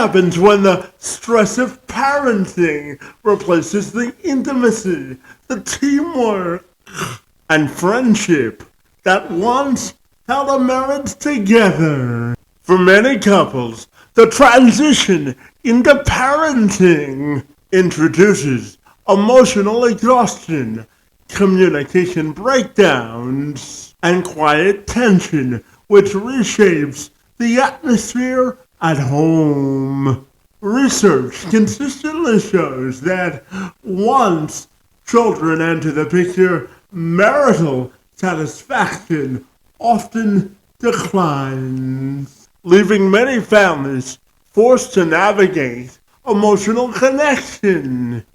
happens when the stress of parenting replaces the intimacy, the teamwork, and friendship that once held a marriage together? For many couples, the transition into parenting introduces emotional exhaustion, communication breakdowns, and quiet tension, which reshapes the atmosphere at home. Research consistently shows that once children enter the picture, marital satisfaction often declines, leaving many families forced to navigate emotional connection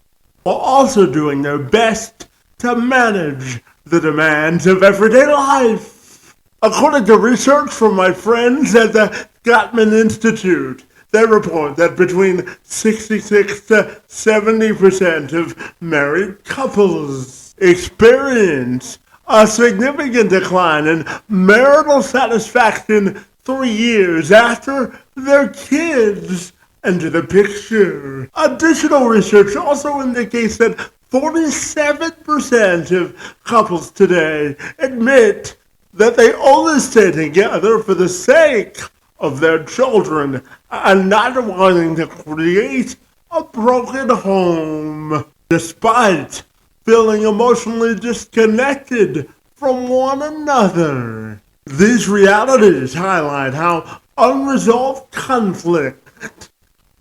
while also doing their best to manage the demands of everyday life. According to research from my friends at the Gottman Institute, they report that between 66 to 70% of married couples experience a significant decline in marital satisfaction 3 years after their kids enter the picture. Additional research also indicates that 47% of couples today admit that they only stay together for the sake of their children and not wanting to create a broken home, despite feeling emotionally disconnected from one another. These realities highlight how unresolved conflict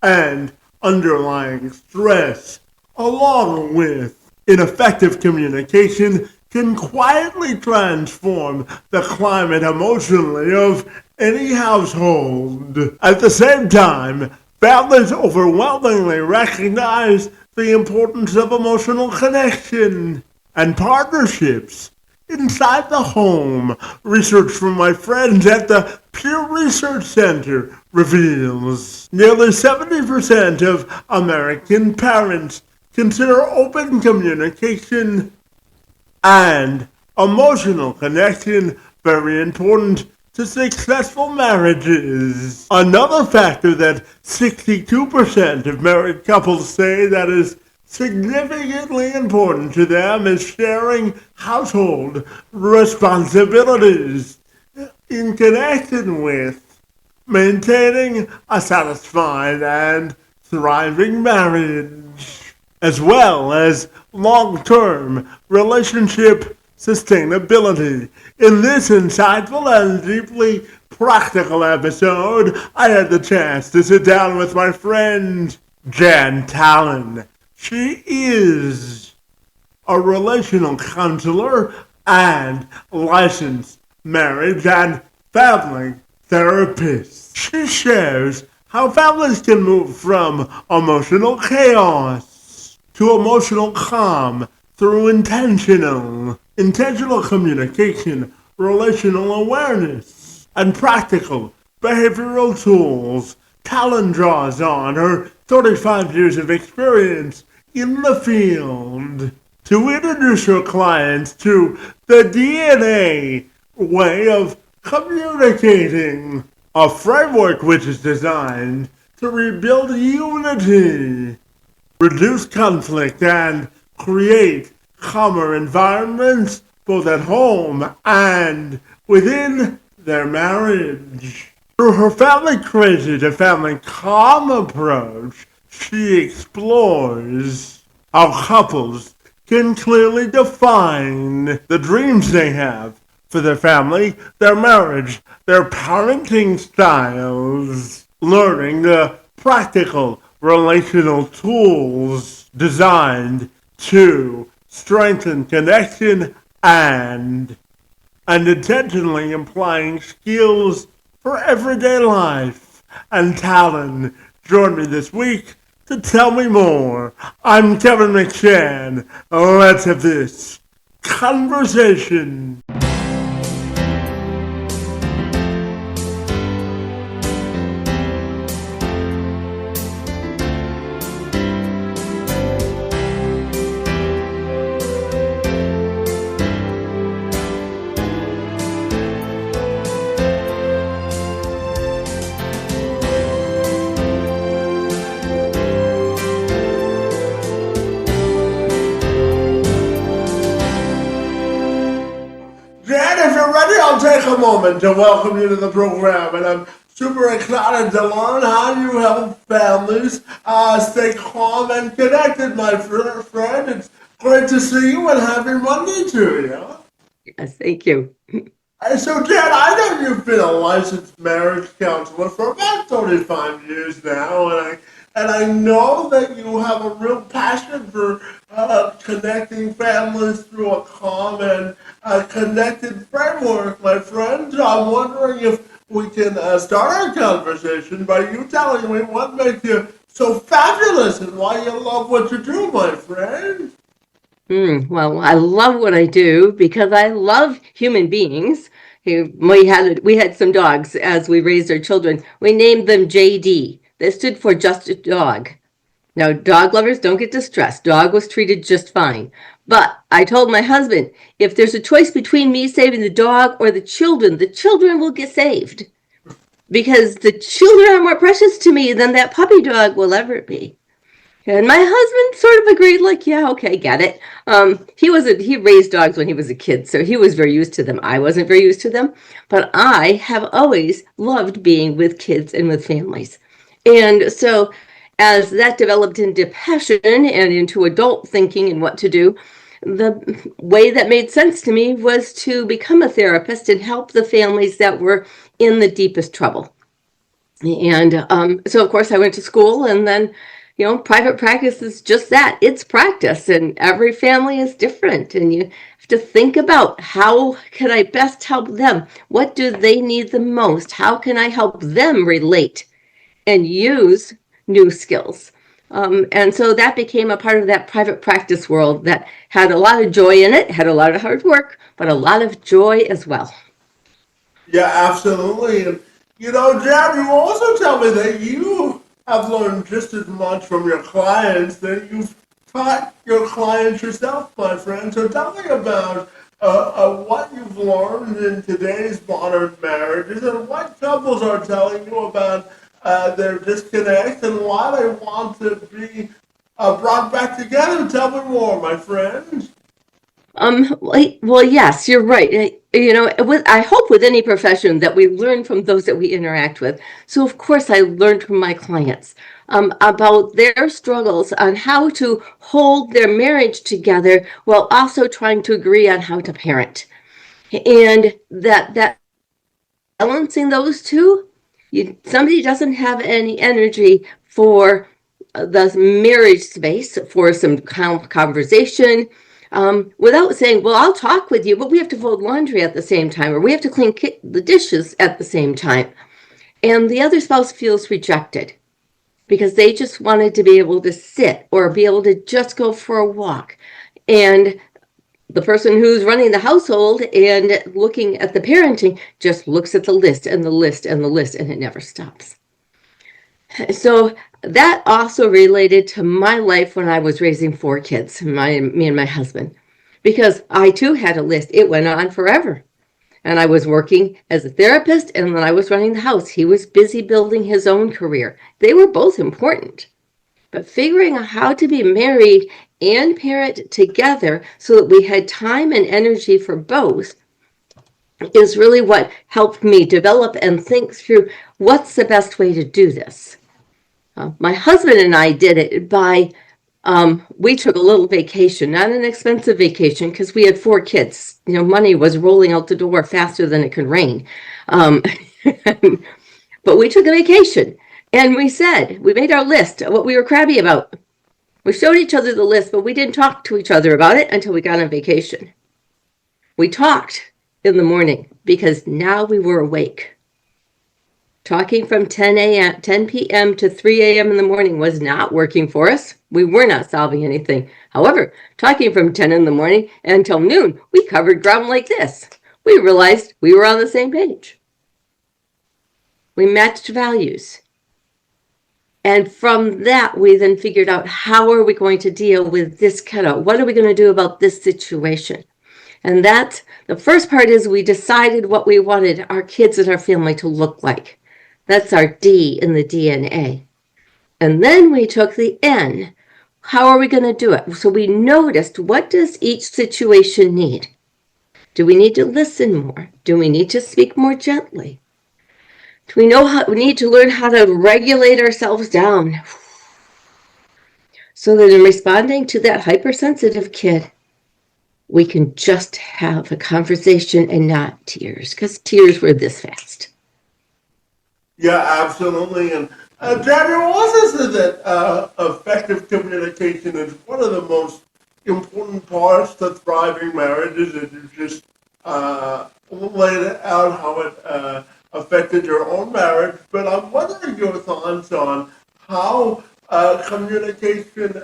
and underlying stress, along with ineffective communication, can quietly transform the climate emotionally of any household. At the same time, families overwhelmingly recognize the importance of emotional connection and partnerships inside the home. Research from my friends at the Pew Research Center reveals nearly 70% of American parents consider open communication and emotional connection very important to successful marriages. Another factor that 62% of married couples say that is significantly important to them is sharing household responsibilities in connection with maintaining a satisfied and thriving marriage, as well as long-term relationship sustainability. In this insightful and deeply practical episode, I had the chance to sit down with my friend Jan Talon. She is a relational counselor and licensed marriage and family therapist. She shares how families can move from emotional chaos to emotional calm through intentional communication, relational awareness, and practical behavioral tools. Talon draws on her 35 years of experience in the field to introduce her clients to the DNA way of communicating, a framework which is designed to rebuild unity, reduce conflict, and create calmer environments both at home and within their marriage. Through her family crazy to family calm approach, she explores how couples can clearly define the dreams they have for their family, their marriage, their parenting styles, learning the practical relational tools designed to strengthen connection and intentionally applying skills for everyday life. And Talon joined me this week to tell me more. I'm Kevin McShann. Let's have this conversation. a moment to welcome you to the program, and I'm super excited to learn how you help families stay calm and connected, my friend. It's great to see you and happy Monday to you. Yes, thank you. So, Jen, I know you've been a licensed marriage counselor for about 35 years now, and I know that you have a real passion for connecting families through a calm and connected framework, my friend. So I'm wondering if we can start our conversation by you telling me what makes you so fabulous and why you love what you do, my friend. Well, I love what I do because I love human beings. We had some dogs as we raised our children. We named them JD. That stood for just a dog. Now, dog lovers don't get distressed. Dog was treated just fine. But I told my husband, if there's a choice between me saving the dog or the children will get saved because the children are more precious to me than that puppy dog will ever be. And my husband sort of agreed, like, yeah, okay, get it. He raised dogs when he was a kid, so he was very used to them. I wasn't very used to them, but I have always loved being with kids and with families. And so as that developed into passion and into adult thinking and what to do, the way that made sense to me was to become a therapist and help the families that were in the deepest trouble. And so, of course, I went to school, and then, private practice is just that. It's practice, and every family is different. And you have to think about, how can I best help them? What do they need the most? How can I help them relate and use new skills? And so that became a part of that private practice world that had a lot of joy in it, had a lot of hard work, but a lot of joy as well. Yeah, absolutely. And Jan, you also tell me that you have learned just as much from your clients that you've taught your clients yourself, my friend. So tell me about what you've learned in today's modern marriages and what couples are telling you about their disconnect and why they want to be brought back together. Tell me more, my friend. Well, yes, you're right. I hope with any profession that we learn from those that we interact with. So, of course, I learned from my clients about their struggles on how to hold their marriage together while also trying to agree on how to parent. And that balancing those two, somebody doesn't have any energy for the marriage space for some conversation, without saying, well, I'll talk with you, but we have to fold laundry at the same time, or we have to clean the dishes at the same time. And the other spouse feels rejected because they just wanted to be able to sit or be able to just go for a walk. And the person who's running the household and looking at the parenting just looks at the list and the list and the list, and it never stops. So that also related to my life when I was raising four kids, me and my husband, because I too had a list. It went on forever. And I was working as a therapist, and then I was running the house. He was busy building his own career. They were both important. But figuring out how to be married and parent together so that we had time and energy for both is really what helped me develop and think through what's the best way to do this. My husband and I did it by, we took a little vacation, not an expensive vacation, because we had four kids. Money was rolling out the door faster than it could rain. Um, but we took a vacation, and we made our list of what we were crabby about. We showed each other the list, but we didn't talk to each other about it until we got on vacation. We talked in the morning because now we were awake. Talking from 10 p.m. to 3 a.m. in the morning was not working for us. We were not solving anything. However, talking from 10 in the morning until noon, we covered ground like this. We realized we were on the same page. We matched values. And from that, we then figured out, how are we going to deal with this kiddo? What are we going to do about this situation? And that's the first part. Is we decided what we wanted our kids and our family to look like. That's our D in the DNA. And then we took the N. How are we going to do it? So we noticed, what does each situation need? Do we need to listen more? Do we need to speak more gently? Do we need to learn how to regulate ourselves down so that in responding to that hypersensitive kid, we can just have a conversation and not tears, because tears were this fast. Yeah, absolutely. And Daniel also said that effective communication is one of the most important parts to thriving marriages, and you just laid out how it affected your own marriage. But I'm wondering your thoughts on how communication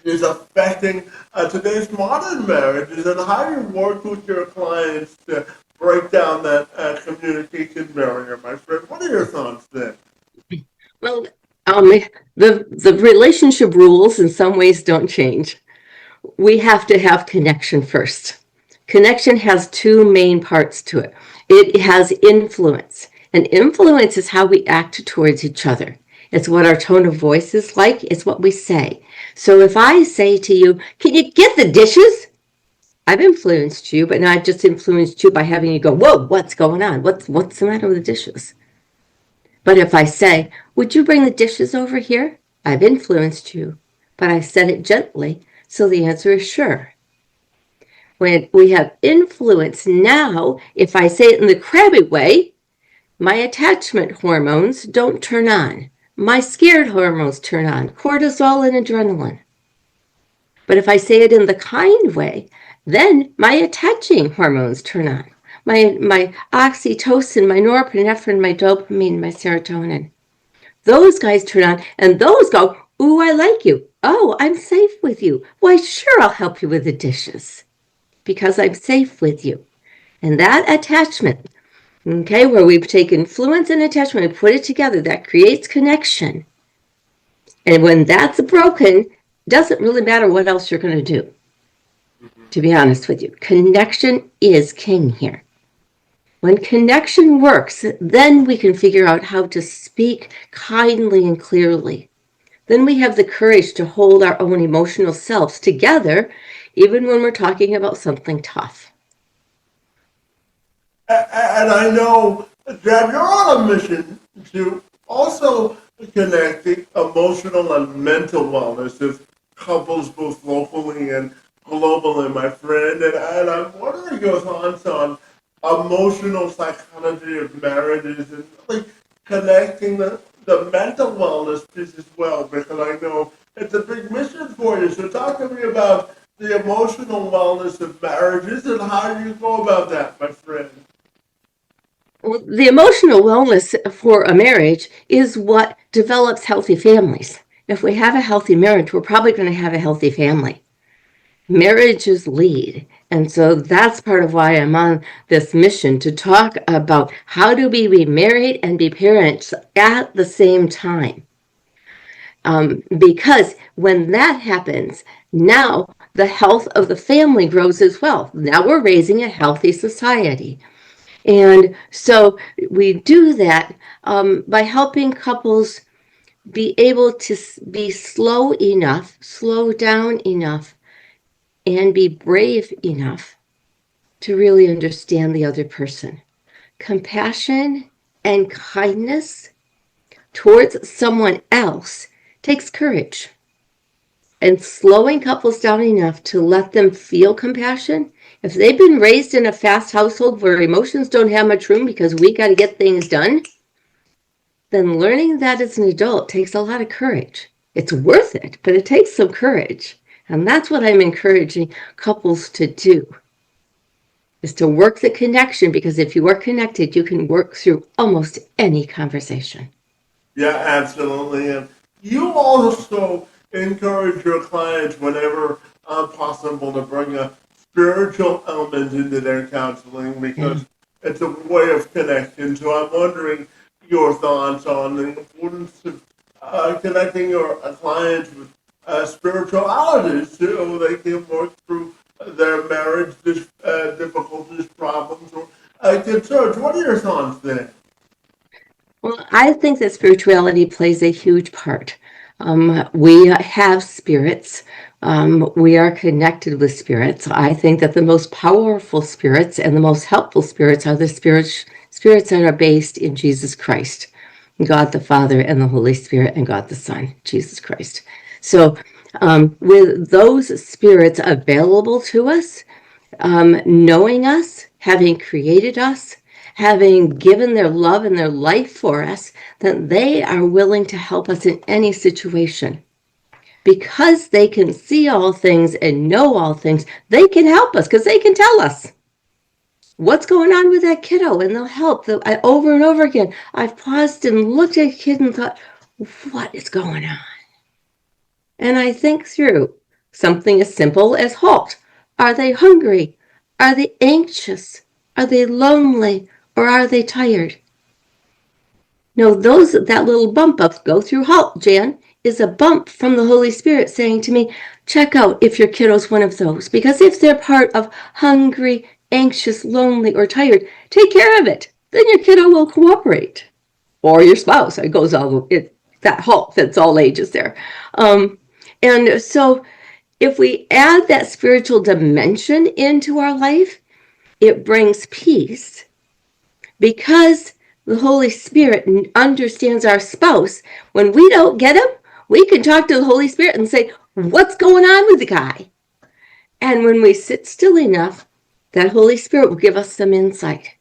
is affecting today's modern marriages, and how you work with your clients to break down that communication barrier, my friend. What are your thoughts there? Well, the relationship rules in some ways don't change. We have to have connection first. Connection has two main parts to it. It has influence, and influence is how we act towards each other. It's what our tone of voice is like. It's what we say. So if I say to you, "Can you get the dishes?" I've influenced you, but not just influenced you by having you go, "Whoa, what's going on? What's the matter with the dishes?" But if I say, "Would you bring the dishes over here?" I've influenced you, but I said it gently, so the answer is sure. When we have influence now, if I say it in the crabby way, my attachment hormones don't turn on. My scared hormones turn on, cortisol and adrenaline. But if I say it in the kind way, then my attaching hormones turn on. My oxytocin, my norepinephrine, my dopamine, my serotonin. Those guys turn on, and those go, "Ooh, I like you. Oh, I'm safe with you. Why, sure, I'll help you with the dishes because I'm safe with you." And that attachment, okay, where we take influence and attachment and put it together, that creates connection. And when that's broken, it doesn't really matter what else you're going to do, to be honest with you. Connection is king here. When connection works, then we can figure out how to speak kindly and clearly. Then we have the courage to hold our own emotional selves together, even when we're talking about something tough. And I know that you're on a mission to also connect the emotional and mental wellness of couples both locally and globally, my friend. And I'm wondering your thoughts on emotional psychology of marriages and really connecting the mental wellness piece as well, because I know it's a big mission for you. So talk to me about the emotional wellness of marriages and how you go about that, my friend. Well, the emotional wellness for a marriage is what develops healthy families. If we have a healthy marriage, we're probably going to have a healthy family. Marriages lead. And so that's part of why I'm on this mission to talk about how do we be married and be parents at the same time. Because when that happens, now the health of the family grows as well. Now we're raising a healthy society. And so we do that by helping couples be able to be slow down enough, and be brave enough to really understand the other person. Compassion and kindness towards someone else takes courage. And slowing couples down enough to let them feel compassion. If they've been raised in a fast household where emotions don't have much room because we got to get things done, then learning that as an adult takes a lot of courage. It's worth it, but it takes some courage. And that's what I'm encouraging couples to do, is to work the connection, because if you are connected, you can work through almost any conversation. Yeah, absolutely. And you also encourage your clients whenever possible to bring a spiritual element into their counseling, Yeah. because it's a way of connection. So I'm wondering your thoughts on the importance of connecting your clients with spiritualities so they can work through their marriage difficulties, problems, or concerns. What are your thoughts there? Well, I think that spirituality plays a huge part. We have spirits. We are connected with spirits. I think that the most powerful spirits and the most helpful spirits are the spirits that are based in Jesus Christ, God the Father and the Holy Spirit and God the Son, Jesus Christ. So with those spirits available to us, knowing us, having created us, having given their love and their life for us, that they are willing to help us in any situation. Because they can see all things and know all things, they can help us because they can tell us what's going on with that kiddo, and they'll help. Over and over again, I've paused and looked at a kid and thought, what is going on? And I think through something as simple as halt. Are they hungry? Are they anxious? Are they lonely? Or are they tired? No, that little bump of go through halt, Jan, is a bump from the Holy Spirit saying to me, check out if your kiddo's one of those. Because if they're part of hungry, anxious, lonely, or tired, take care of it. Then your kiddo will cooperate. Or your spouse. That halt fits all ages there. And so if we add that spiritual dimension into our life, it brings peace because the Holy Spirit understands our spouse. When we don't get him, we can talk to the Holy Spirit and say, what's going on with the guy? And when we sit still enough, that Holy Spirit will give us some insight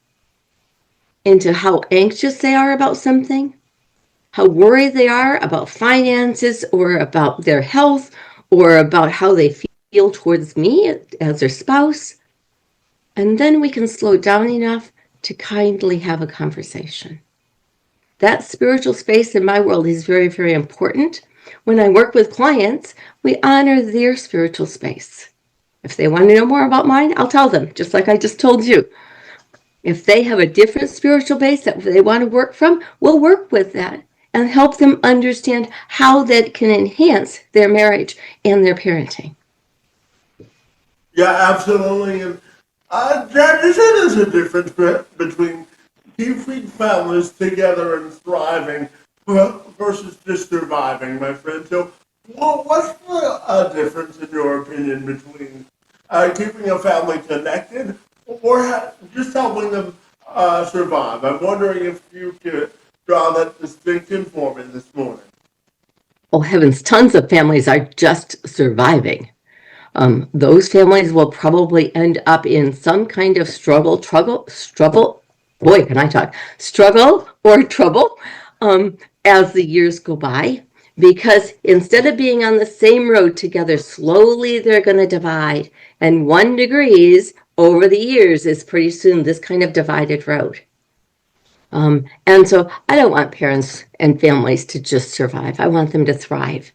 into how anxious they are about something, how worried they are about finances or about their health or about how they feel towards me as their spouse. And then we can slow down enough to kindly have a conversation. That spiritual space in my world is very, very important. When I work with clients, we honor their spiritual space. If they want to know more about mine, I'll tell them, just like I just told you. If they have a different spiritual base that they want to work from, we'll work with that and help them understand how that can enhance their marriage and their parenting. Yeah, absolutely. And Jan, you said there's a difference between keeping families together and thriving versus just surviving, my friend. So, what's the difference, in your opinion, between keeping a family connected or just helping them survive? I'm wondering if you could draw that distinction for me this morning. Oh, heavens, tons of families are just surviving. Those families will probably end up in some kind of struggle, boy, can I talk, struggle or trouble as the years go by. Because instead of being on the same road together, slowly they're going to divide. And 1 degree over the years is pretty soon this kind of divided road. And so I don't want parents and families to just survive. I want them to thrive.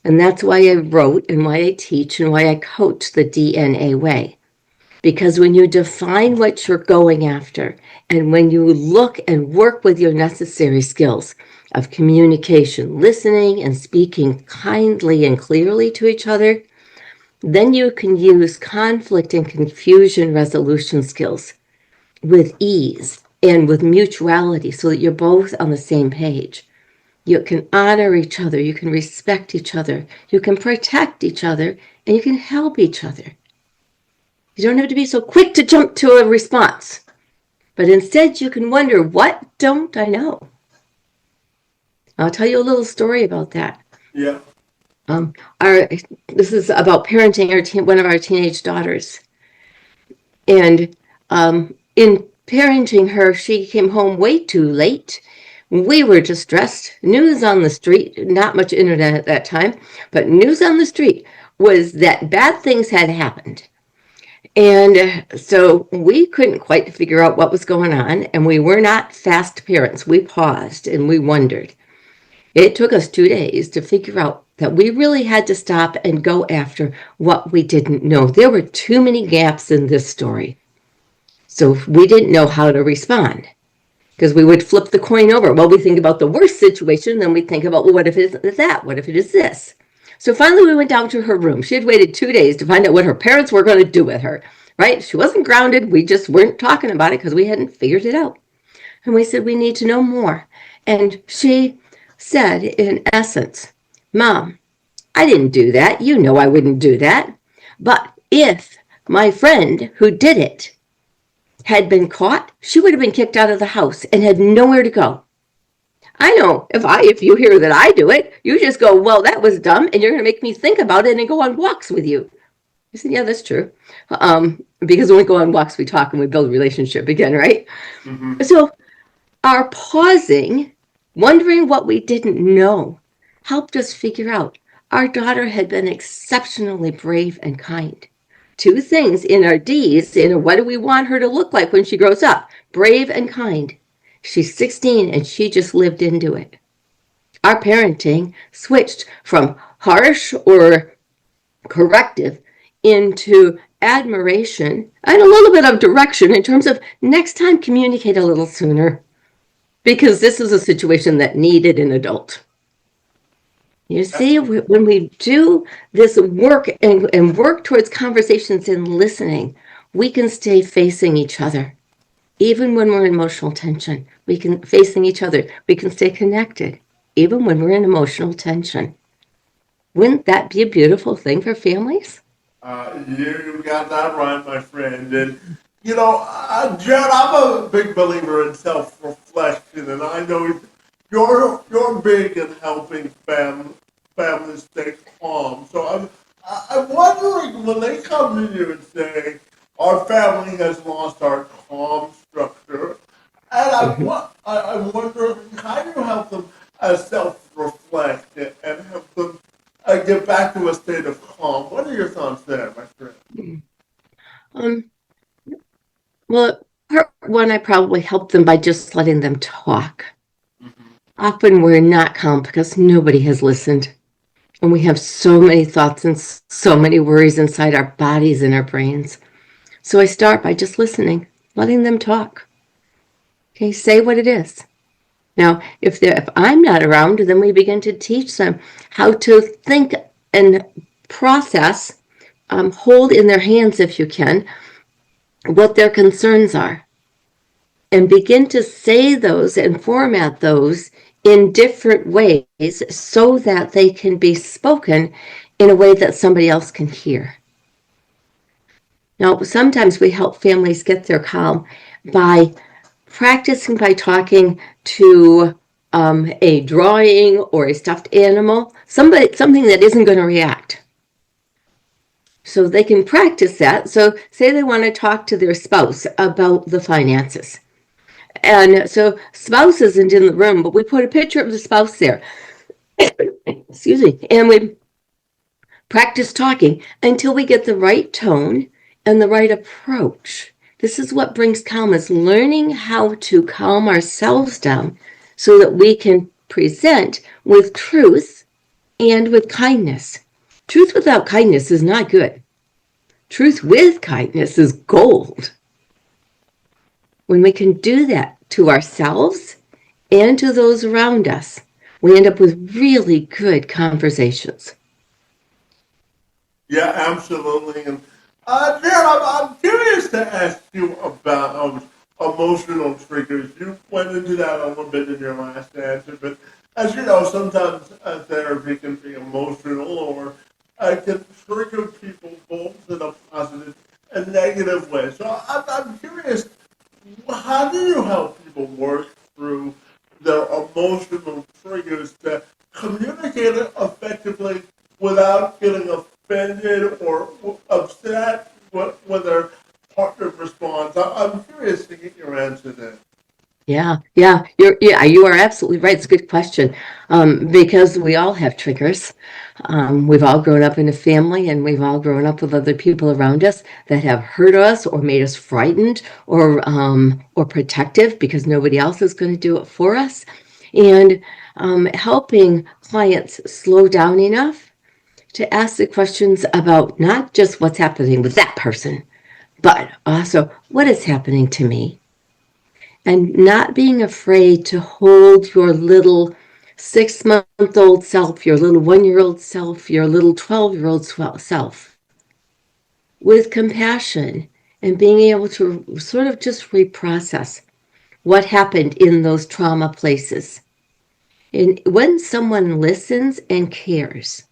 And that's why I wrote and why I teach and why I coach the DNA way. Because when you define what you're going after, and when you look and work with your necessary skills of communication, listening and speaking kindly and clearly to each other, then you can use conflict and confusion resolution skills with ease and with mutuality so that you're both on the same page. You can honor each other, you can respect each other, you can protect each other, and you can help each other. You don't have to be so quick to jump to a response, but instead you can wonder, what don't I know? I'll tell you a little story about that. Yeah. This is about parenting one of our teenage daughters. And in parenting her, she came home way too late. We were distressed. News on the street, not much internet at that time, but news on the street was that bad things had happened. And so we couldn't quite figure out what was going on, and we were not fast parents. We paused and we wondered. It took us 2 days to figure out that we really had to stop and go after what we didn't know. There were too many gaps in this story. So we didn't know how to respond because we would flip the coin over. Well, we think about the worst situation, then we think about, well, what if it is that? What if it is this? So finally we went down to her room. She had waited 2 days to find out what her parents were going to do with her, right? She wasn't grounded. We just weren't talking about it because we hadn't figured it out. And we said, we need to know more. And she said, in essence, Mom, I didn't do that. You know I wouldn't do that. But if my friend who did it had been caught, she would have been kicked out of the house and had nowhere to go. I know if you hear that I do it, you just go, well, that was dumb, and you're going to make me think about it and go on walks with you. I said, yeah, that's true. Because when we go on walks, we talk and we build a relationship again, right? Mm-hmm. So our pausing, wondering what we didn't know, helped us figure out our daughter had been exceptionally brave and kind. Two things in our D's, what do we want her to look like when she grows up? Brave and kind. She's 16 and she just lived into it. Our parenting switched from harsh or corrective into admiration and a little bit of direction in terms of next time communicate a little sooner because this is a situation that needed an adult. You see, when we do this work and work towards conversations and listening, we can stay facing each other. Even when we're in emotional tension, we can facing each other. We can stay connected, even when we're in emotional tension. Wouldn't that be a beautiful thing for families? You got that right, my friend. And Jen, I'm a big believer in self-reflection, and I know you're big in helping families stay calm. So I'm wondering when they come to you and say our family has lost our calm structure, and Mhm. I'm wondering how do you help them self-reflect and help them get back to a state of calm. What are your thoughts there, my friend? Um, well, part one, I probably help them by just letting them talk. Mm-hmm. Often we're not calm because nobody has listened. And we have so many thoughts and so many worries inside our bodies and our brains. So I start by just listening, letting them talk. Okay, say what it is. Now, if I'm not around, then we begin to teach them how to think and process, hold in their hands, if you can, what their concerns are, and begin to say those and format those in different ways so that they can be spoken in a way that somebody else can hear. Now, sometimes we help families get their calm by practicing by talking to a drawing or a stuffed animal, something that isn't going to react. So they can practice that. So say they want to talk to their spouse about the finances. And so spouse isn't in the room, but we put a picture of the spouse there. Excuse me. And we practice talking until we get the right tone and the right approach. This is what brings calm, is learning how to calm ourselves down so that we can present with truth and with kindness. Truth without kindness is not good. Truth with kindness is gold. When we can do that to ourselves and to those around us, we end up with really good conversations. Yeah, absolutely. And Jen, I'm curious to ask you about emotional triggers. You went into that a little bit in your last answer, but as you know, sometimes therapy can be emotional or can trigger people both in a positive and negative way. So I'm curious, how do you help people work through their emotional triggers to communicate it effectively without getting offended or upset when their partner responds? I'm curious to get your answer there. You are absolutely right. It's a good question, because we all have triggers. We've all grown up in a family, and we've all grown up with other people around us that have hurt us or made us frightened or protective because nobody else is going to do it for us. And helping clients slow down enough to ask the questions about not just what's happening with that person, but also what is happening to me, and not being afraid to hold your little 6 month old self, your little 1 year old self, your little 12-year old self with compassion and being able to sort of just reprocess what happened in those trauma places And when someone listens and cares,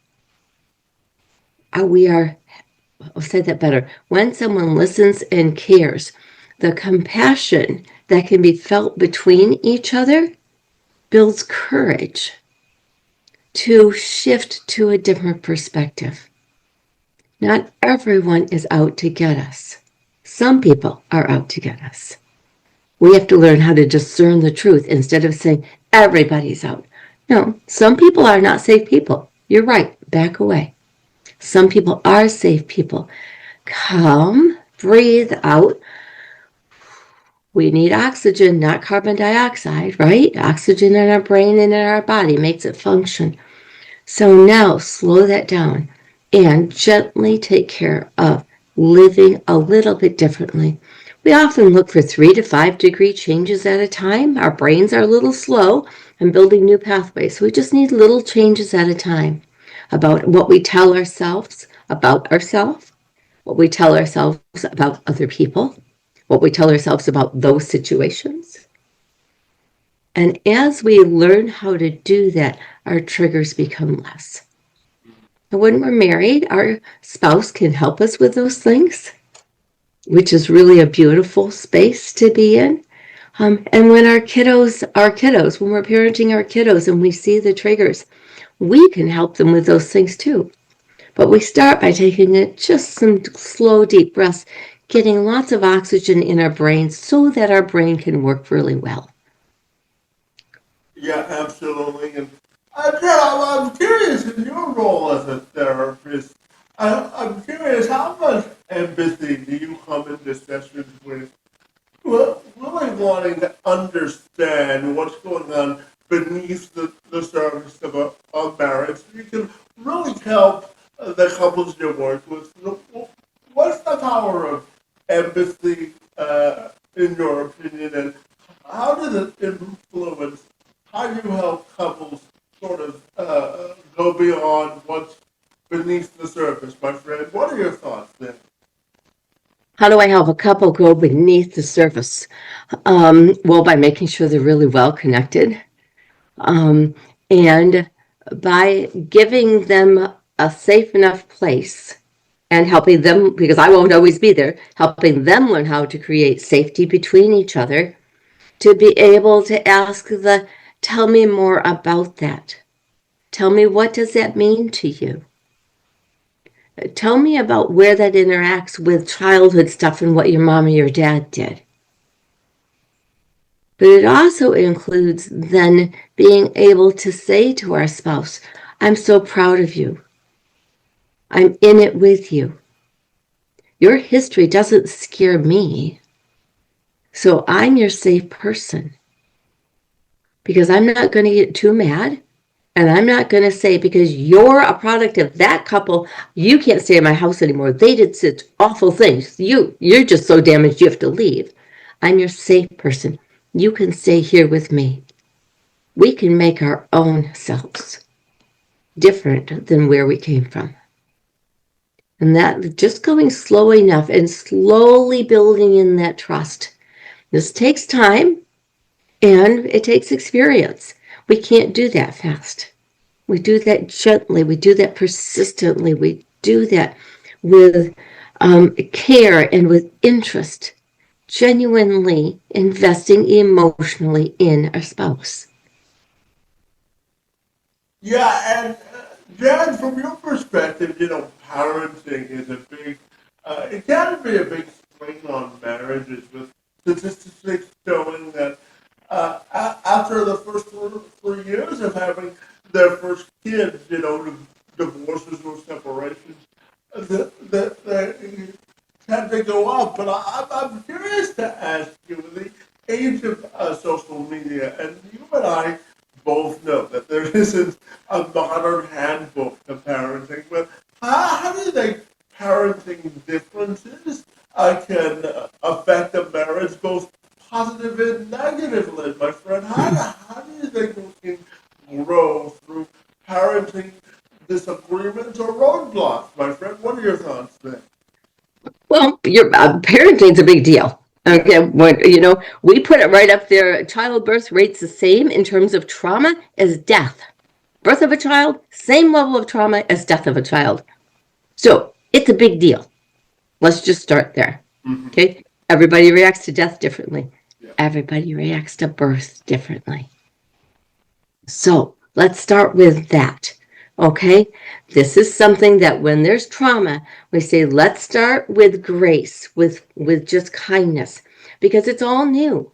we are, I'll say that better. When someone listens and cares, the compassion that can be felt between each other builds courage to shift to a different perspective. Not everyone is out to get us. Some people are out to get us. We have to learn how to discern the truth instead of saying everybody's out. No, some people are not safe people. You're right. Back away. Some people are safe people. Come, breathe out. We need oxygen, not carbon dioxide, right? Oxygen in our brain and in our body makes it function. So now slow that down and gently take care of living a little bit differently. We often look for 3 to 5 degree changes at a time. Our brains are a little slow in building new pathways. So we just need little changes at a time about what we tell ourselves about ourselves, what we tell ourselves about other people, what we tell ourselves about those situations. And as we learn how to do that, our triggers become less. And when we're married, our spouse can help us with those things, which is really a beautiful space to be in. And when our kiddos, when we're parenting our kiddos and we see the triggers, we can help them with those things too. But we start by taking just some slow, deep breaths, getting lots of oxygen in our brains so that our brain can work really well. Yeah, absolutely. And I'm curious in your role as a therapist. I'm curious how much empathy do you come into sessions with? Really wanting to understand what's going on beneath the surface of a marriage. You can really help the couples you work with. What's the power of empathy, in your opinion, and how does it influence how you help couples sort of go beyond what's beneath the surface, my friend? What are your thoughts there? How do I help a couple go beneath the surface? Well, by making sure they're really well connected, um, and by giving them a safe enough place and helping them, because I won't always be there, helping them learn how to create safety between each other, to be able to ask tell me more about that. Tell me, what does that mean to you? Tell me about where that interacts with childhood stuff and what your mom or your dad did. But it also includes then being able to say to our spouse, I'm so proud of you. I'm in it with you. Your history doesn't scare me. So I'm your safe person. Because I'm not going to get too mad. And I'm not going to say, because you're a product of that couple, you can't stay in my house anymore. They did such awful things. You're just so damaged you have to leave. I'm your safe person. You can stay here with me. We can make our own selves different than where we came from. And that just going slow enough and slowly building in that trust. This takes time and it takes experience. We can't do that fast. We do that gently. We do that persistently. We do that with care and with interest, genuinely investing emotionally in our spouse. Yeah, and Jan, from your perspective, parenting is a big, it can be a big strain on marriages with statistics showing that after the first 3 years of having their first kids, divorces or separations, they tend to go up. But I'm curious to ask you, with the age of social media, and you and I both know that there isn't a modern handbook to parenting, but how do you think parenting differences can affect a marriage both positive and negatively, my friend? How do you think we can grow through parenting disagreements or roadblocks, my friend? What are your thoughts there? Well, your parenting's a big deal. Okay, we put it right up there. Childbirth rates the same in terms of trauma as death. Birth of a child, same level of trauma as death of a child. So it's a big deal. Let's just start there. Okay? Everybody reacts to death differently. Yeah. Everybody reacts to birth differently. So let's start with that. Okay? This is something that when there's trauma, we say, let's start with grace, with just kindness, because it's all new.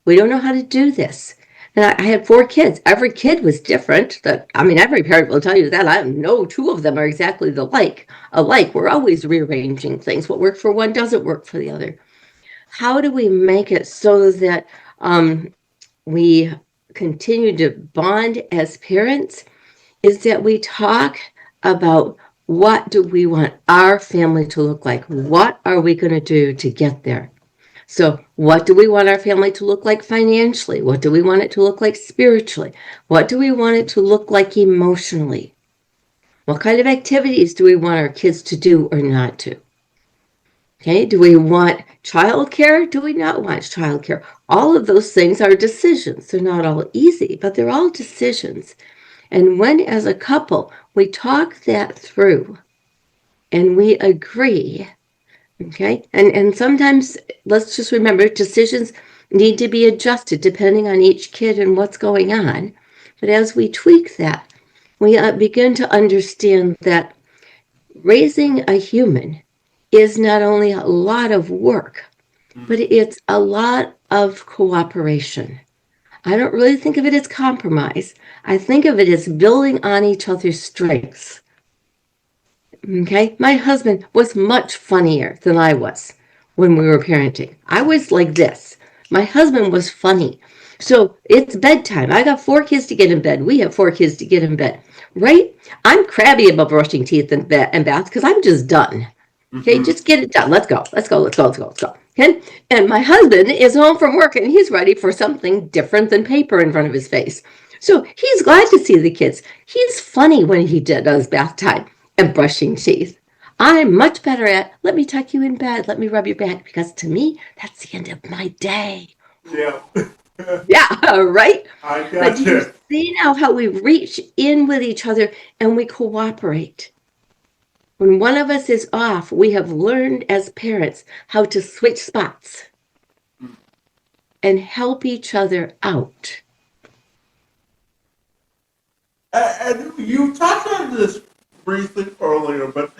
We don't know how to do this. And I had 4 kids. Every kid was different. Every parent will tell you that. I know 2 of them are exactly alike. We're always rearranging things. What works for one doesn't work for the other. How do we make it so that we continue to bond as parents? Is that we talk about what do we want our family to look like? What are we going to do to get there? So what do we want our family to look like financially? What do we want it to look like spiritually? What do we want it to look like emotionally? What kind of activities do we want our kids to do or not do? Okay, do we want childcare? Do we not want childcare? All of those things are decisions. They're not all easy, but they're all decisions. And when, as a couple, we talk that through and we agree, okay, and sometimes let's just remember decisions need to be adjusted depending on each kid and what's going on. But as we tweak that, we begin to understand that raising a human is not only a lot of work, but it's a lot of cooperation. I don't really think of it as compromise. I think of it as building on each other's strengths. Okay, my husband was much funnier than I was when we were parenting. I was like this. My husband was funny. So it's bedtime. I got 4 kids to get in bed. We have 4 kids to get in bed, right? I'm crabby about brushing teeth and baths because I'm just done. Okay, just get it done. Let's go. Okay, and my husband is home from work and he's ready for something different than paper in front of his face. So he's glad to see the kids. He's funny when he does bath time and brushing teeth. I'm much better at, let me tuck you in bed, let me rub your back, because to me, that's the end of my day. Yeah. Yeah, right? I But do you gotcha. see now how we reach in with each other and we cooperate? When one of us is off, we have learned as parents how to switch spots and help each other out. And you touched on this briefly earlier, but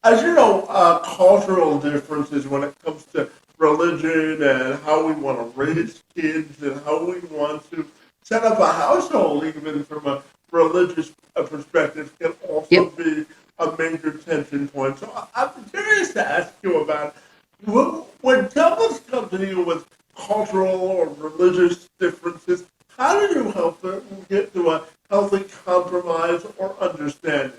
as you know, cultural differences when it comes to religion and how we want to raise kids and how we want to set up a household, even from a religious perspective, can also Yep. be a major tension point. So I'm curious to ask you about when couples come to you with cultural or religious differences, how do you help them get to a healthy compromise or understanding?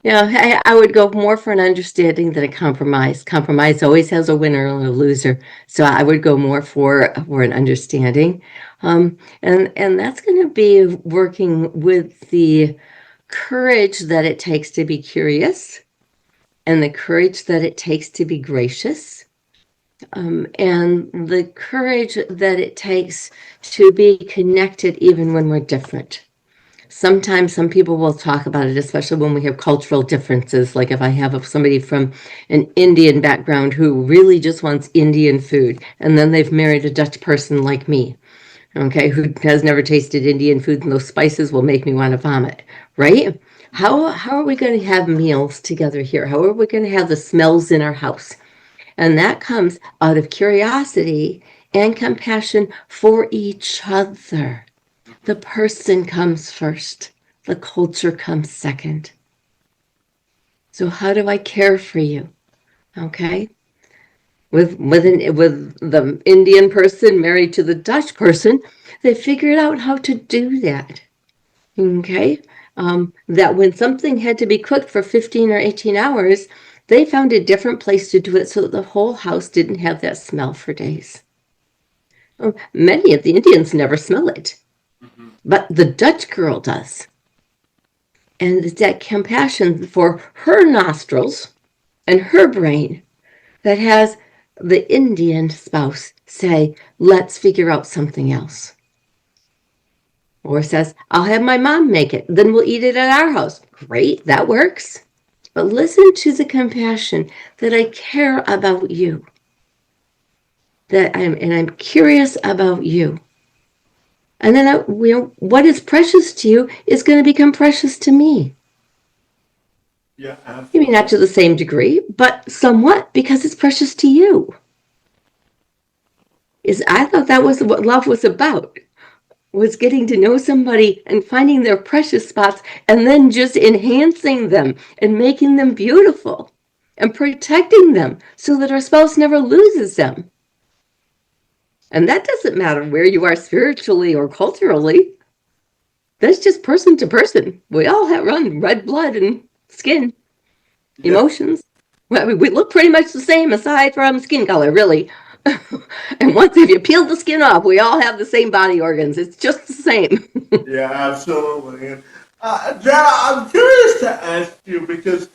Yeah, I would go more for an understanding than a compromise. Compromise always has a winner and a loser. So I would go more for an understanding. And that's going to be working with the courage that it takes to be curious and the courage that it takes to be gracious. And the courage that it takes to be connected even when we're different. Sometimes some people will talk about it, especially when we have cultural differences. Like if I have somebody from an Indian background who really just wants Indian food, and then they've married a Dutch person like me, okay, who has never tasted Indian food, and those spices will make me want to vomit, right? How are we going to have meals together here? How are we going to have the smells in our house? And that comes out of curiosity and compassion for each other. The person comes first. The culture comes second. So how do I care for you? Okay. With the Indian person married to the Dutch person, they figured out how to do that. Okay. That when something had to be cooked for 15 or 18 hours, they found a different place to do it so that the whole house didn't have that smell for days. Many of the Indians never smell it, but the Dutch girl does. And it's that compassion for her nostrils and her brain that has the Indian spouse say, let's figure out something else. Or says, I'll have my mom make it, then we'll eat it at our house. Great, that works. But listen to the compassion that I care about you. I'm curious about you. And then what is precious to you is going to become precious to me. Yeah, Maybe not absolutely. to the same degree, but somewhat because it's precious to you. I thought that was what love was about. Was getting to know somebody and finding their precious spots and then just enhancing them and making them beautiful and protecting them so that our spouse never loses them. And that doesn't matter where you are spiritually or culturally. That's just person to person. We all have run red blood and skin, Yeah, emotions. Well, we look pretty much the same aside from skin color, really. And once if you peel the skin off, we all have the same body organs. It's just the same. yeah, absolutely. And Jenna, I'm curious to ask you because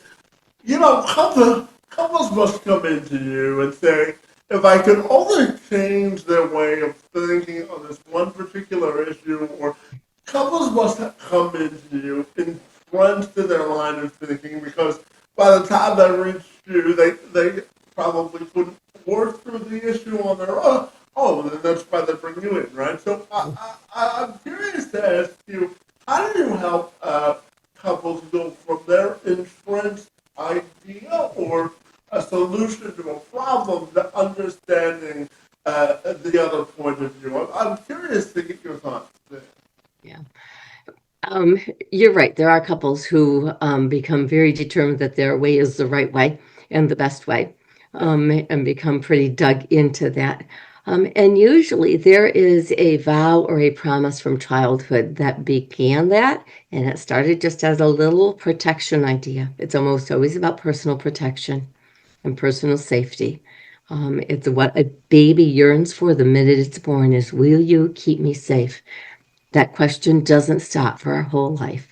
couples must come into you and say, if I could only change their way of thinking on this one particular issue, or couples must come into you entrenched in their line of thinking because by the time they reach you, they probably couldn't work through the issue on their own. Oh, and that's why they bring you in, right? So I'm curious to ask you, how do you help couples go from their entrenched idea or a solution to a problem to understanding the other point of view? I'm curious to get your thoughts there. Yeah. Um, you're right. There are couples who become very determined that their way is the right way and the best way, Yeah. and become pretty dug into that. And usually there is a vow or a promise from childhood that began that, and it started just as a little protection idea. It's almost always about personal protection and personal safety. It's what a baby yearns for the minute it's born is, will you keep me safe? That question doesn't stop for our whole life.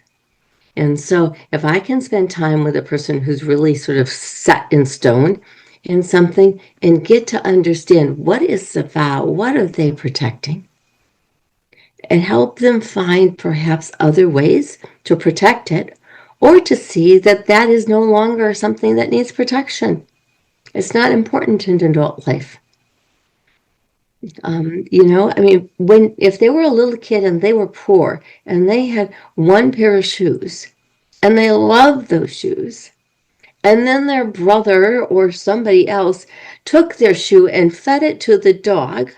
And so, if I can spend time with a person who's really sort of set in stone in something and get to understand what is the vow, what are they protecting, and help them find perhaps other ways to protect it or to see that that is no longer something that needs protection. It's not important in adult life. I mean, when if they were a little kid and they were poor and they had one pair of shoes and they loved those shoes, and then their brother or somebody else took their shoe and fed it to the dog,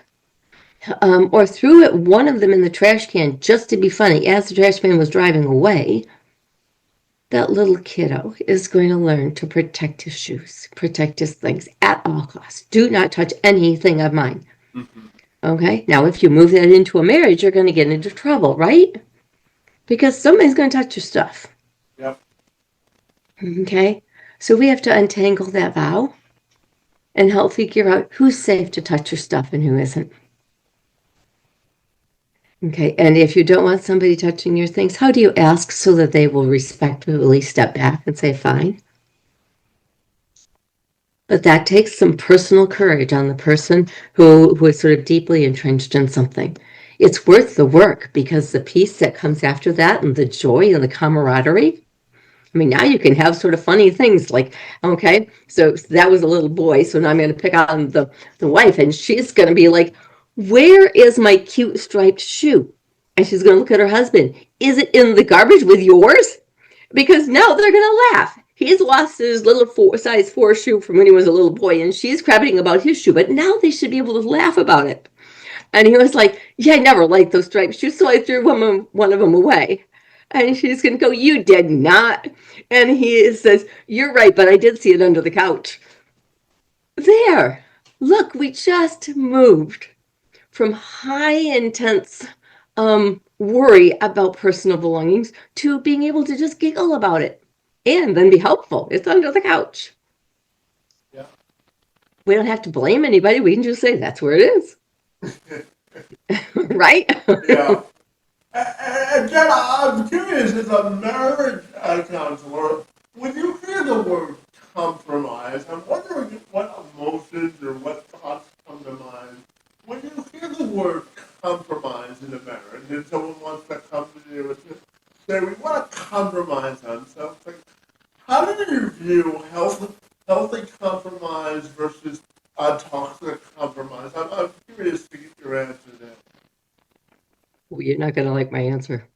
or threw it one of them in the trash can just to be funny as the trash man was driving away, that little kiddo is going to learn to protect his shoes, protect his things at all costs. Do not touch anything of mine. Mm-hmm. Okay, now if you move that into a marriage, you're going to get into trouble, right? Because somebody's going to touch your stuff. Yep. Okay, so we have to untangle that vow and help figure out who's safe to touch your stuff and who isn't. Okay, and if you don't want somebody touching your things, how do you ask so that they will respectfully step back and say, fine? But that takes some personal courage on the person who is sort of deeply entrenched in something. It's worth the work because the peace that comes after that and the joy and the camaraderie. I mean, now you can have sort of funny things like, okay, so that was a little boy, so now I'm going to pick on the wife, and she's going to be like, where is my cute striped shoe? And she's going to look at her husband. Is it in the garbage with yours? Because now they're going to laugh. He's lost his little size 4 shoe from when he was a little boy, and she's crabbing about his shoe, but now they should be able to laugh about it. And he was like, yeah, I never liked those striped shoes, so I threw one of them away. And she's going to go, you did not. And he says, you're right, but I did see it under the couch. There. Look, we just moved from high intense worry about personal belongings to being able to just giggle about it and then be helpful. It's under the couch. Yeah. We don't have to blame anybody. We can just say that's where it is. Right? Yeah. And Jenna, I'm curious, as a marriage counselor, when you hear the word compromise, I'm wondering what emotions or what compromise on something. How do you view healthy compromise versus toxic compromise? I'm curious to get your answer there. Well, you're not going to like my answer.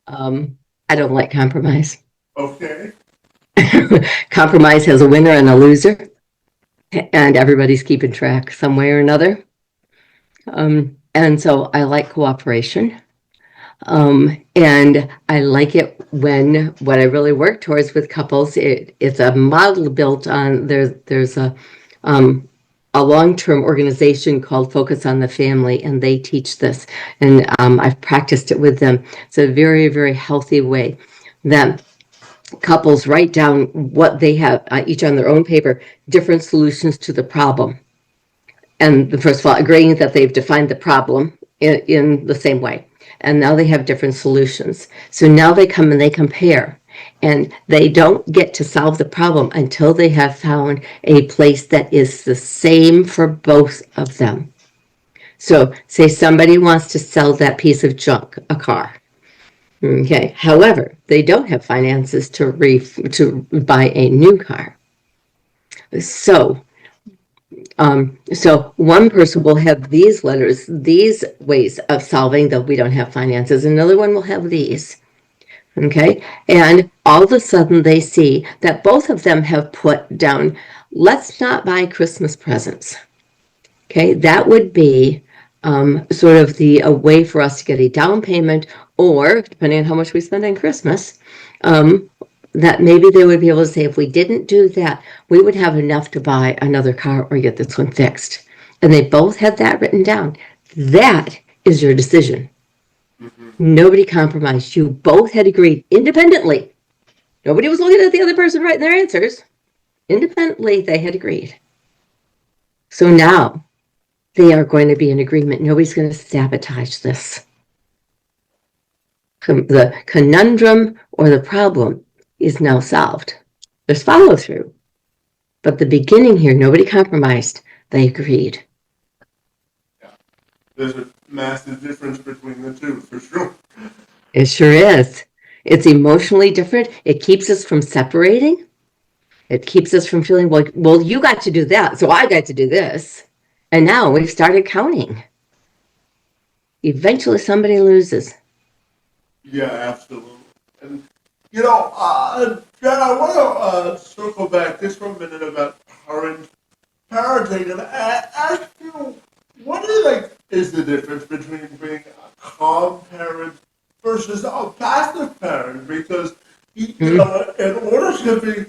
I don't like compromise. Okay. Compromise has a winner and a loser, and everybody's keeping track some way or another. And so I like cooperation. And I like it when what I really work towards with couples, it's a model built on there's a long-term organization called Focus on the Family, and they teach this, and I've practiced it with them. It's a very, very healthy way that couples write down what they have, each on their own paper, different solutions to the problem. And first of all, agreeing that they've defined the problem in the same way. And now they have different solutions. So now they come and they compare. And they don't get to solve the problem until they have found a place that is the same for both of them. So say somebody wants to sell that piece of junk, a car. Okay. However, they don't have finances to buy a new car. So one person will have these letters, these ways of solving that we don't have finances. Another one will have these. Okay. And all of a sudden they see that both of them have put down, let's not buy Christmas presents. Okay. That would be sort of a way for us to get a down payment, or depending on how much we spend on Christmas, that maybe they would be able to say, if we didn't do that, we would have enough to buy another car or get this one fixed. And they both had that written down. That is your decision. Mm-hmm. Nobody compromised. You both had agreed independently. Nobody was looking at the other person writing their answers. Independently, they had agreed. So now they are going to be in agreement. Nobody's going to sabotage this. The conundrum or the problem is now solved. There's follow through. But the beginning here, nobody compromised. They agreed. Yeah. There's a massive difference between the two, for sure. It sure is. It's emotionally different. It keeps us from separating. It keeps us from feeling, well, you got to do that, so I got to do this. And now we've started counting. Eventually somebody loses. Yeah, absolutely. And Jen, I want to circle back just for a minute about parenting and ask you, what do you think is the difference between being a calm parent versus a passive parent? Because, in order to be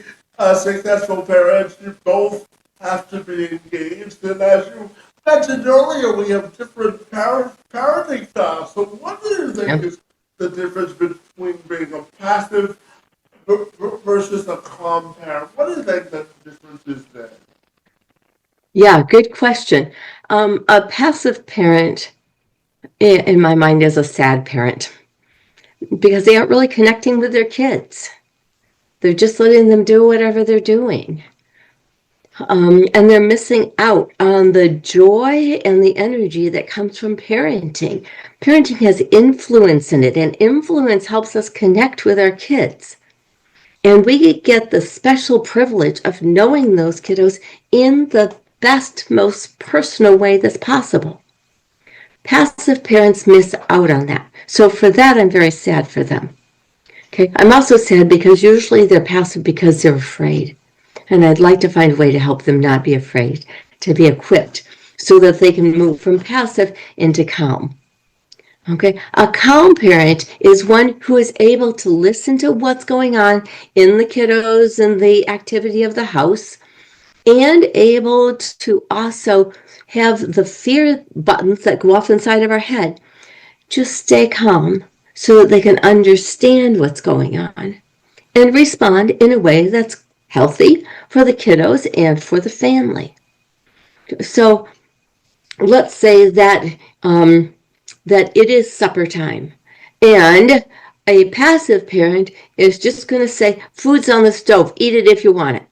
successful parents, you both have to be engaged. And as you mentioned earlier, we have different parenting styles. So what do you think is the difference between being a passive versus a calm parent? What do you think the difference is there? Yeah, good question. A passive parent, in my mind, is a sad parent because they aren't really connecting with their kids. They're just letting them do whatever they're doing. And they're missing out on the joy and the energy that comes from parenting. Parenting has influence in it, and influence helps us connect with our kids. And we get the special privilege of knowing those kiddos in the best, most personal way that's possible. Passive parents miss out on that. So for that, I'm very sad for them. Okay, I'm also sad because usually they're passive because they're afraid. And I'd like to find a way to help them not be afraid, to be equipped, so that they can move from passive into calm. Okay, a calm parent is one who is able to listen to what's going on in the kiddos and the activity of the house, and able to also have the fear buttons that go off inside of our head just stay calm so that they can understand what's going on and respond in a way that's healthy for the kiddos and for the family. So let's say that that it is supper time, and a passive parent is just going to say, food's on the stove, eat it if you want it.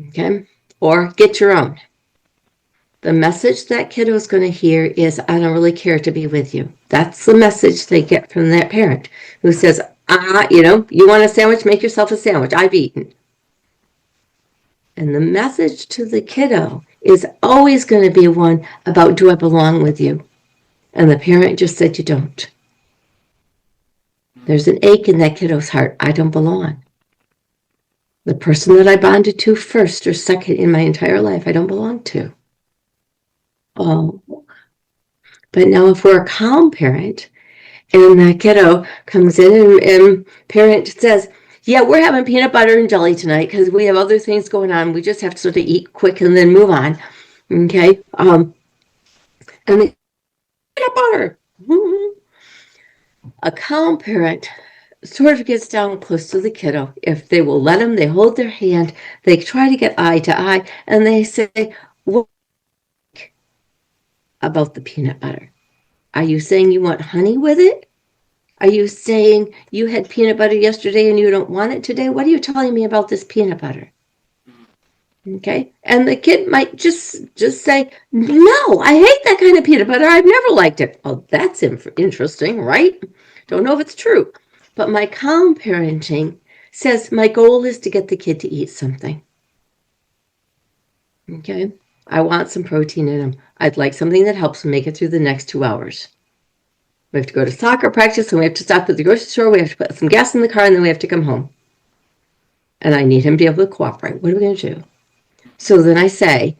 Okay? Or get your own. The message that kiddo is going to hear is, I don't really care to be with you. That's the message they get from that parent who says, you want a sandwich, make yourself a sandwich. I've eaten. And the message to the kiddo is always going to be one about, do I belong with you? And the parent just said, you don't. There's an ache in that kiddo's heart. I don't belong. The person that I bonded to first or second in my entire life, I don't belong to. Oh, but now if we're a calm parent and that kiddo comes in and parent says, yeah, we're having peanut butter and jelly tonight because we have other things going on. We just have to sort of eat quick and then move on. Okay. And the peanut butter. A calm parent sort of gets down close to the kiddo. If they will let them, they hold their hand, they try to get eye to eye, and they say, what about the peanut butter? Are you saying you want honey with it? Are you saying you had peanut butter yesterday and you don't want it today? What are you telling me about this peanut butter? Okay. And the kid might just say, no, I hate that kind of peanut butter. I've never liked it. Well, that's interesting, right? Don't know if it's true. But my calm parenting says my goal is to get the kid to eat something. Okay. I want some protein in him. I'd like something that helps him make it through the next 2 hours. We have to go to soccer practice, and we have to stop at the grocery store. We have to put some gas in the car, and then we have to come home. And I need him to be able to cooperate. What are we going to do? So then I say,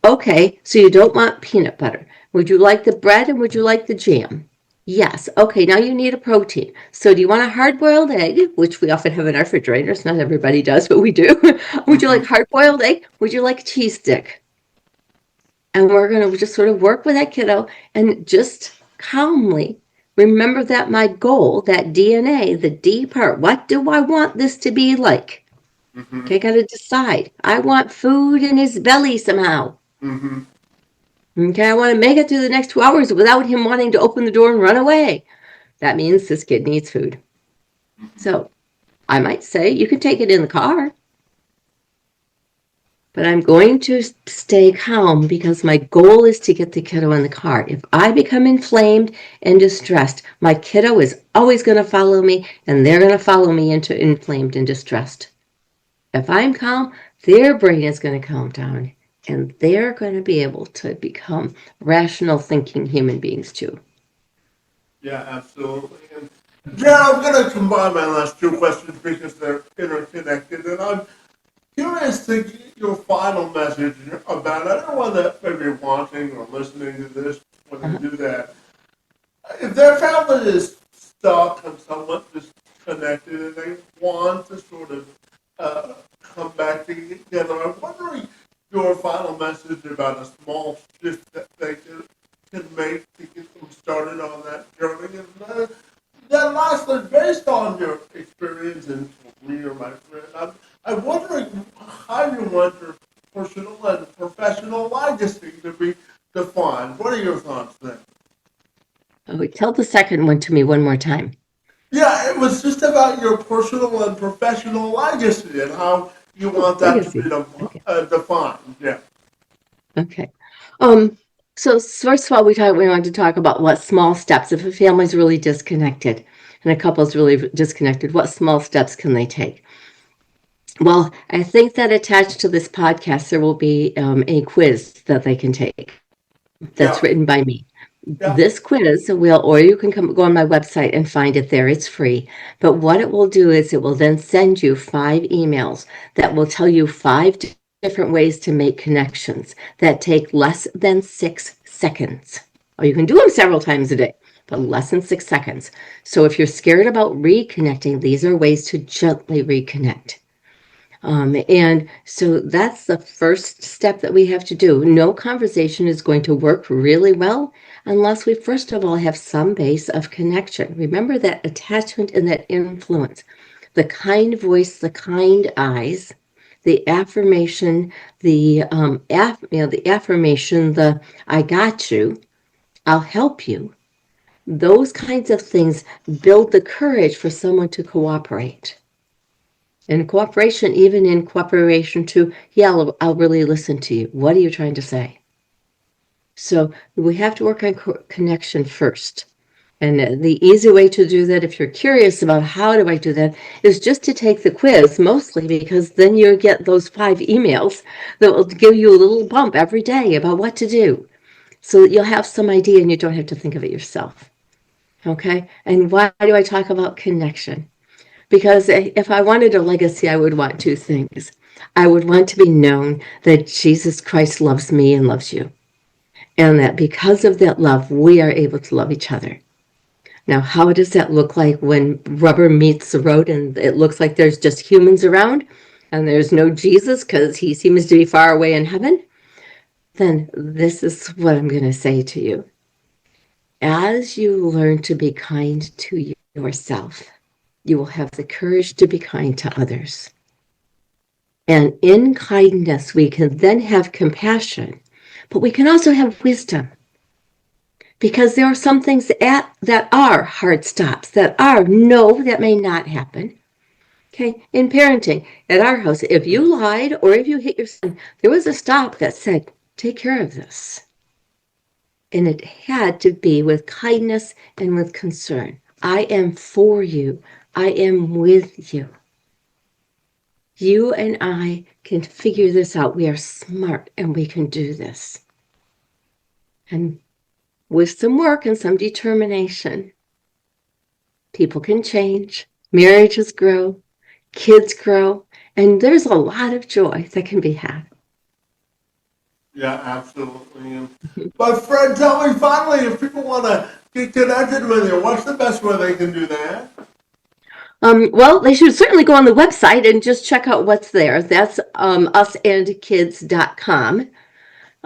okay, so you don't want peanut butter. Would you like the bread and would you like the jam? Yes. Okay, now you need a protein. So do you want a hard-boiled egg, which we often have in our refrigerators? Not everybody does, but we do. Would you like hard-boiled egg? Would you like a cheese stick? And we're going to just sort of work with that kiddo and just calmly remember that my goal, that DNA, the D part, what do I want this to be like? Okay, got to decide. I want food in his belly somehow. Okay, I want to make it through the next 2 hours without him wanting to open the door and run away. That means this kid needs food. So I might say, you can take it in the car. But I'm going to stay calm because my goal is to get the kiddo in the car. If I become inflamed and distressed, my kiddo is always going to follow me, and they're going to follow me into inflamed and distressed. If I'm calm, their brain is going to calm down, and they're going to be able to become rational thinking human beings too. Yeah, absolutely. And Jared, I'm going to combine my last two questions because they're interconnected, and I'm curious to get your final message about anyone that may be watching or listening to this when they do that. If their family is stuck and somewhat disconnected and they want to sort of come back together, I'm wondering your final message about a small shift that they can make to get them started on that journey. And then lastly, based on your experience in career, my friend, I'm wondering how you want your personal and professional legacy to be defined. What are your thoughts there? Oh, tell the second one to me one more time. Yeah, it was just about your personal and professional legacy and how you want that to be Legacy. Okay. defined. Yeah. Okay. So first of all, we wanted to talk about what small steps, if a family's really disconnected and a couple's really disconnected, what small steps can they take? Well, I think that attached to this podcast, there will be a quiz that they can take that's Yeah. written by me. Yeah. This quiz or you can go on my website and find it there. It's free. But what it will do is it will then send you 5 emails that will tell you 5 different ways to make connections that take less than 6 seconds. Or you can do them several times a day, but less than 6 seconds. So if you're scared about reconnecting, these are ways to gently reconnect. And so that's the first step that we have to do. No conversation is going to work really well unless we first of all have some base of connection. Remember that attachment and that influence, the kind voice, the kind eyes, the affirmation, the affirmation, the I got you, I'll help you. Those kinds of things build the courage for someone to cooperate. And cooperation, even in cooperation to, yeah, I'll really listen to you. What are you trying to say? So we have to work on connection first. And the easy way to do that, if you're curious about how do I do that, is just to take the quiz, mostly because then you get those 5 emails that will give you a little bump every day about what to do, so that you'll have some idea and you don't have to think of it yourself. Okay? And why do I talk about connection? Because if I wanted a legacy, I would want 2 things. I would want to be known that Jesus Christ loves me and loves you, and that because of that love, we are able to love each other. Now, how does that look like when rubber meets the road and it looks like there's just humans around and there's no Jesus because he seems to be far away in heaven? Then this is what I'm going to say to you. As you learn to be kind to yourself, you will have the courage to be kind to others. And in kindness, we can then have compassion, but we can also have wisdom. Because there are some things that are hard stops, that are no, that may not happen. Okay, in parenting, at our house, if you lied or if you hit your son, there was a stop that said, take care of this. And it had to be with kindness and with concern. I am for you. I am with you. You and I can figure this out. We are smart and we can do this. And with some work and some determination, people can change, marriages grow, kids grow, and there's a lot of joy that can be had. Yeah, absolutely. But Fred, tell me finally, if people want to get connected with you, what's the best way they can do that? Well, they should certainly go on the website and just check out what's there. That's usandkids.com.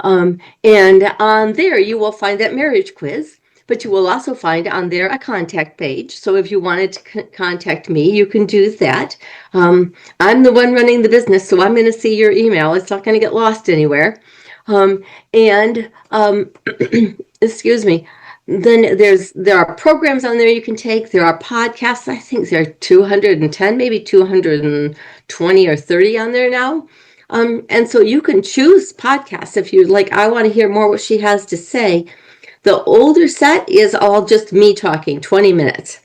And on there, you will find that marriage quiz, but you will also find on there a contact page. So if you wanted to contact me, you can do that. I'm the one running the business, so I'm going to see your email. It's not going to get lost anywhere. And excuse me. Then there are programs on there you can take. There are podcasts. I think there are 210, maybe 220 or 30 on there now. And so you can choose podcasts if you like. I want to hear more what she has to say. The older set is all just me talking, 20 minutes.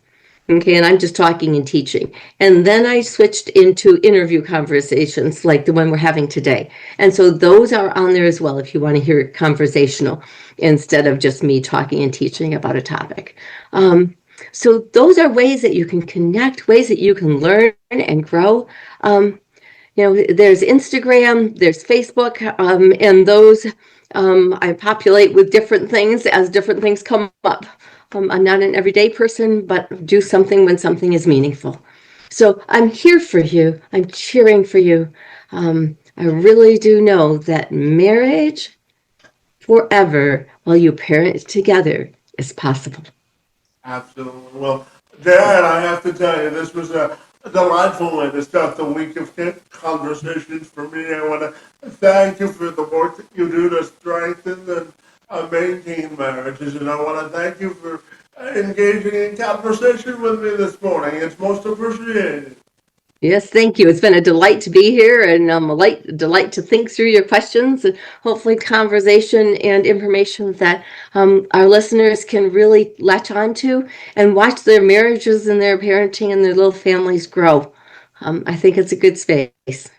Okay, and I'm just talking and teaching. And then I switched into interview conversations like the one we're having today. And so those are on there as well if you want to hear it conversational instead of just me talking and teaching about a topic. So those are ways that you can connect, ways that you can learn and grow. There's Instagram, there's Facebook, and those I populate with different things as different things come up. I'm not an everyday person, but do something when something is meaningful. So I'm here for you. I'm cheering for you. I really do know that marriage forever while you parent together is possible. Absolutely. Well, Dad, I have to tell you, this was a delightful way to start the week of conversations for me. I want to thank you for the work that you do to strengthen and maintain marriages, and I want to thank you for engaging in conversation with me this morning. It's most appreciated. Yes, thank you. It's been a delight to be here and a delight to think through your questions and hopefully conversation and information that our listeners can really latch onto and watch their marriages and their parenting and their little families grow. I think it's a good space.